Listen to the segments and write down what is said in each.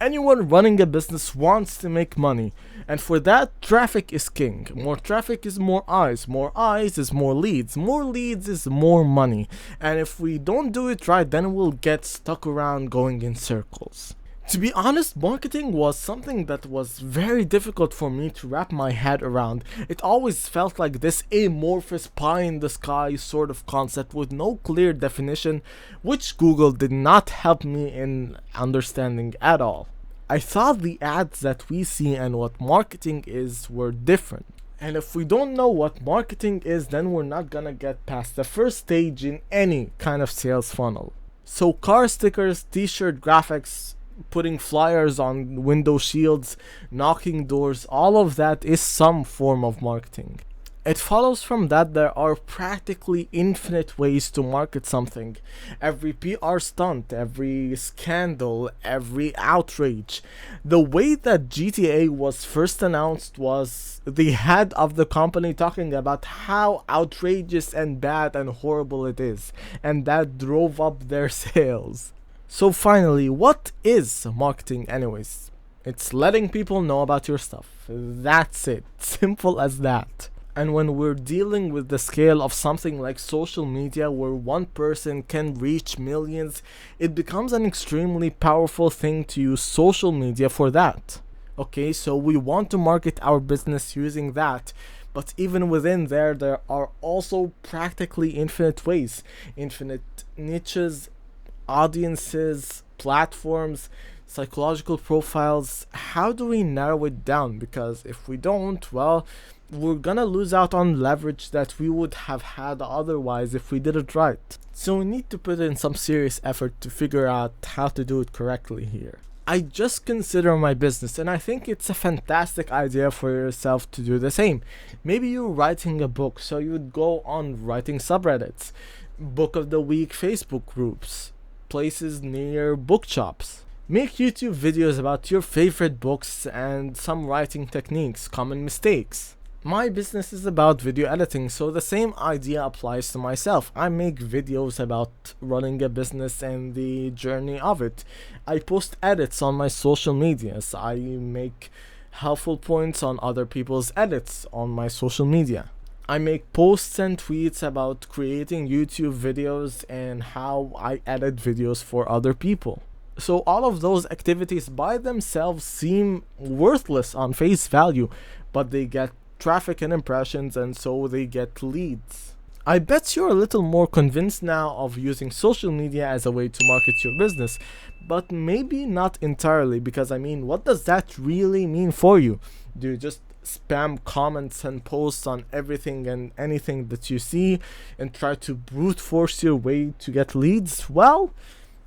Anyone running a business wants to make money, and for that, traffic is king. More traffic is more eyes is more leads is more money, and if we don't do it right, then we'll get stuck around going in circles. To be honest, marketing was something that was very difficult for me to wrap my head around. It always felt like this amorphous pie in the sky sort of concept with no clear definition, which Google did not help me in understanding at all. I thought the ads that we see and what marketing is were different. And if we don't know what marketing is, then we're not gonna get past the first stage in any kind of sales funnel. So car stickers, t-shirt graphics, putting flyers on window shields, knocking doors, all of that is some form of marketing. It follows from that there are practically infinite ways to market something. Every PR stunt, every scandal, every outrage. The way that GTA was first announced was the head of the company talking about how outrageous and bad and horrible it is, and that drove up their sales. So finally, what is marketing anyways? It's letting people know about your stuff. That's it. Simple as that. And when we're dealing with the scale of something like social media where one person can reach millions, it becomes an extremely powerful thing to use social media for that. Okay, so we want to market our business using that. But even within there are also practically infinite ways, infinite niches, audiences, platforms, psychological profiles. How do we narrow it down? Because if we don't, well, we're gonna lose out on leverage that we would have had otherwise if we did it right. So we need to put in some serious effort to figure out how to do it correctly here. I just consider my business, and I think it's a fantastic idea for yourself to do the same. Maybe you're writing a book, so you'd go on writing subreddits, book of the week Facebook groups, places near bookshops. Make YouTube videos about your favorite books and some writing techniques, common mistakes. My business is about video editing, so the same idea applies to myself. I make videos about running a business and the journey of it. I post edits on my social medias. I make helpful points on other people's edits on my social media. I make posts and tweets about creating YouTube videos and how I edit videos for other people. So all of those activities by themselves seem worthless on face value, but they get traffic and impressions, and so they get leads. I bet you're a little more convinced now of using social media as a way to market your business, but maybe not entirely, because I mean, what does that really mean for you? Do you just spam comments and posts on everything and anything that you see and try to brute force your way to get leads? Well,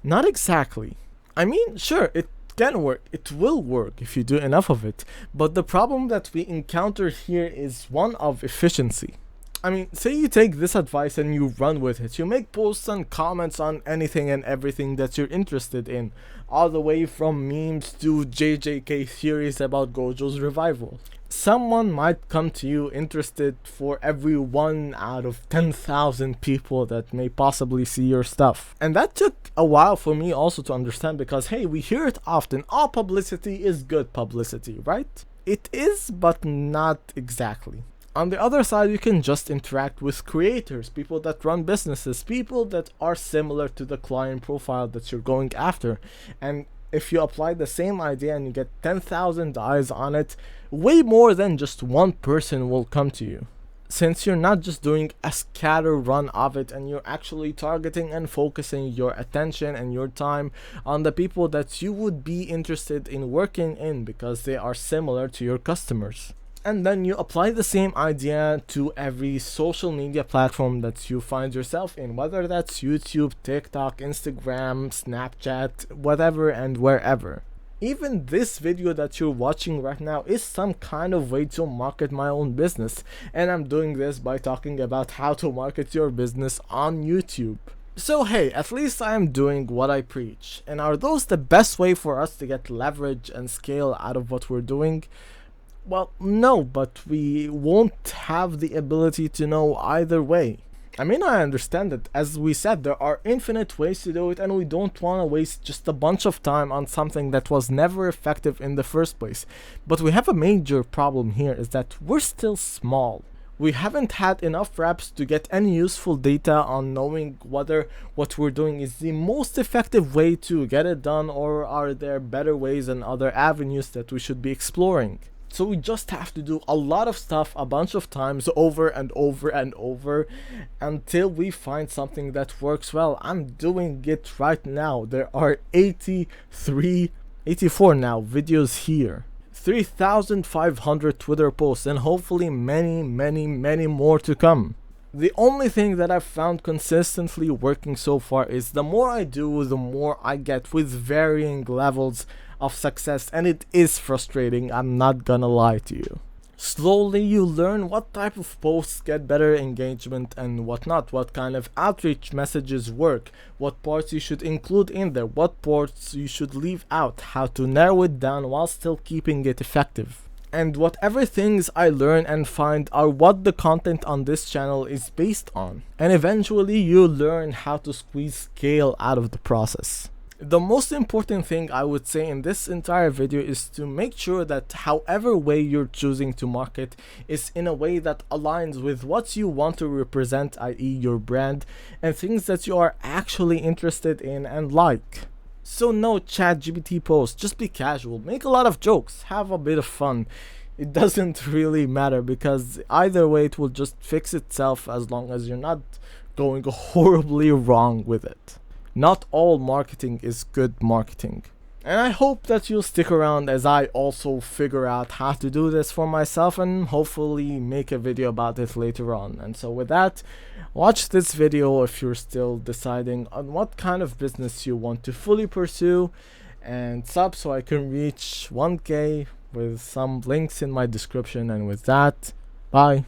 not exactly. I mean, sure, it can work, it will work if you do enough of it, but the problem that we encounter here is one of efficiency. I mean, say you take this advice and you run with it. You make posts and comments on anything and everything that you're interested in, all the way from memes to JJK theories about Gojo's revival. Someone might come to you interested for every 1 out of 10,000 people that may possibly see your stuff. And that took a while for me also to understand, because hey, we hear it often, all publicity is good publicity, right? It is, but not exactly. On the other side, you can just interact with creators, people that run businesses, people that are similar to the client profile that you're going after. And if you apply the same idea and you get 10,000 eyes on it, way more than just one person will come to you. Since you're not just doing a scatter run of it, and you're actually targeting and focusing your attention and your time on the people that you would be interested in working in because they are similar to your customers. And then you apply the same idea to every social media platform that you find yourself in, whether that's YouTube, TikTok, Instagram, Snapchat, whatever and wherever. Even this video that you're watching right now is some kind of way to market my own business, and I'm doing this by talking about how to market your business on YouTube. So hey, at least I am doing what I preach. And are those the best way for us to get leverage and scale out of what we're doing? Well, no, but we won't have the ability to know either way. I mean, I understand that, as we said, there are infinite ways to do it, and we don't want to waste just a bunch of time on something that was never effective in the first place. But we have a major problem here, is that we're still small. We haven't had enough reps to get any useful data on knowing whether what we're doing is the most effective way to get it done, or are there better ways and other avenues that we should be exploring. So we just have to do a lot of stuff a bunch of times over and over and over until we find something that works well. I'm doing it right now. There are 84 now videos here. 3,500 Twitter posts, and hopefully many more to come. The only thing that I've found consistently working so far is the more I do, the more I get, with varying levels of success, and it is frustrating, I'm not gonna lie to you. Slowly you learn what type of posts get better engagement and what not, what kind of outreach messages work, what parts you should include in there, what parts you should leave out, how to narrow it down while still keeping it effective. And whatever things I learn and find are what the content on this channel is based on. And eventually you learn how to squeeze scale out of the process. The most important thing I would say in this entire video is to make sure that however way you're choosing to market is in a way that aligns with what you want to represent, i.e. your brand, and things that you are actually interested in and like. So no ChatGPT posts, just be casual, make a lot of jokes, have a bit of fun. It doesn't really matter, because either way it will just fix itself as long as you're not going horribly wrong with it. Not all marketing is good marketing. And I hope that you'll stick around as I also figure out how to do this for myself, and hopefully make a video about it later on. And so with that, watch this video if you're still deciding on what kind of business you want to fully pursue, and sub so I can reach 1K with some links in my description. And with that, bye.